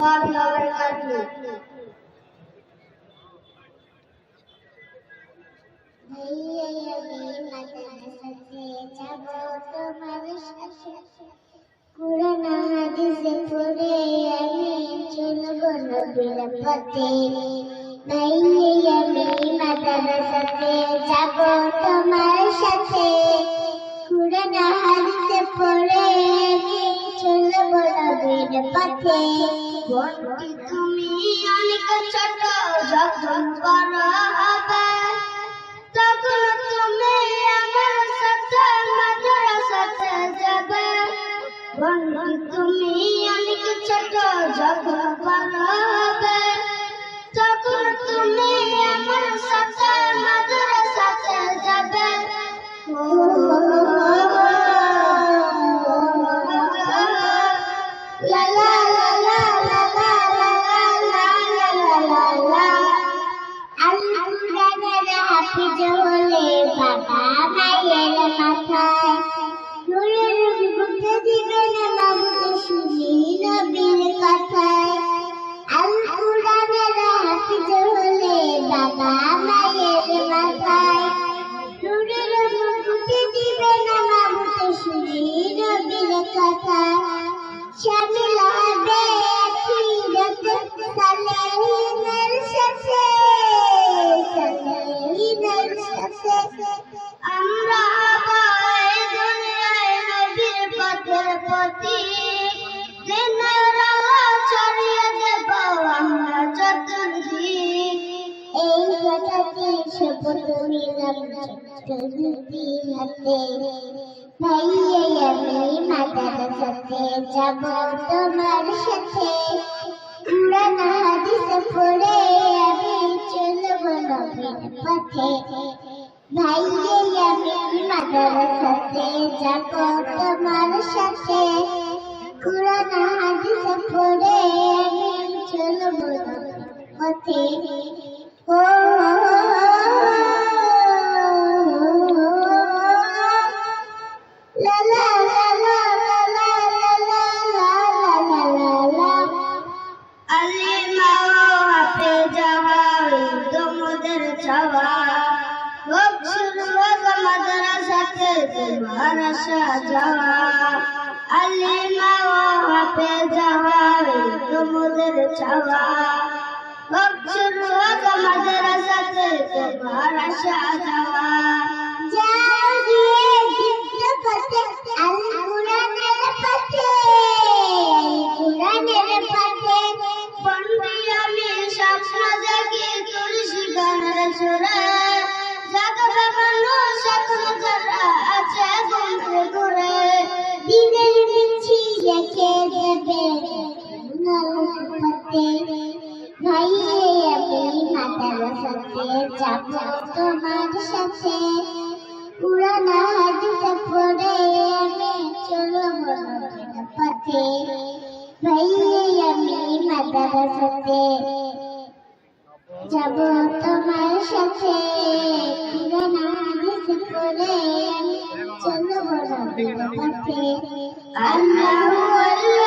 wabarakatuh. কুরআন হাদিসে পড়ে আমি চলবো নবীর পথে ভাইয়া আমি মাদ্রাসাতে যাব তোমার সাথে কুরআন হাদিসে পড়ে আমি চলবো নবীর পথে বন্ধু তুমি অনেক ছোট যখন বড় হবে তখন তুমি আমার সাথে মাদ্রাসাতে যাবে। বন্ধু তুমি অনেক ছোট যখন বড় হবে তখন তুমি আমার সাথে মাদ্রাসাতে যাবে। লা লা লা লা লা লা লা লা লা লা। আল কুরআনের হাফিজ হলে বাবা মায়ের মাথায় নূরের মুক্তি দিবে না মাবুদ শুনি নবীর কথায় আল কুরআনের হাফিজ হলে বাবা মায়ের মাথায় নূরের মুক্তি দিবে না মাবুদ শুনি নবীর কথায় শামিল হবে আখিরাতে সালেহিনের সাথে সালেহিনের সাথে আমরা আবার দুনিয়ায় নবীর পথের প্রতি দিনের আলো ছড়িয়ে দেব আমরা চতুর্দিক। এই কথাটি শপথ নিলাম চতুর্থী হাতে ভাইয়া আমি মাদ্রাসাতে যাব তোমার সাথে কুরআন হাদিস পড়ে আমি চলবো নবীর পথে ভাইয়া আমি মাদ্রাসাতে যাব তোমার সাথে কুরআন হাদিস পড়ে আমি চলবো নবীর পথে ও লা লা লা লা লা লা লা লা লা লা লা আলিমা ও হাফেজা তোমাদের চাওয়া বক্সুর মাদ্রাসাতে তোমার আশা যাওয়া। আলিমা ও হাফেজা তোমাদের চাওয়া বক্সুর মাদ্রাসাতে তোমার আশা যাওয়া। যাও গিয়ে দিব্য পথে আল কুরআনের পথে কুরআনের পথে বন্ধু আমি স্বপ্ন দেখি তুলসী গানের সুরে জাগবে মানুষ এখন যারা আছে ঘুরে ঘুরে দিনের মিছি রেখে দেবে পথে ভাইয়া আমি মাদ্রাসাতে যাব তোমার সাথে কুরআন হাদিস পড়ে আমি চলবো নবীর পথে ভাইয়া আমি মাদ্রাসাতে যাব তোমার সাথে কুরআন হাদিস পড়ে আমি চলবো নবীর পথে আল্লাহু আল্লাহ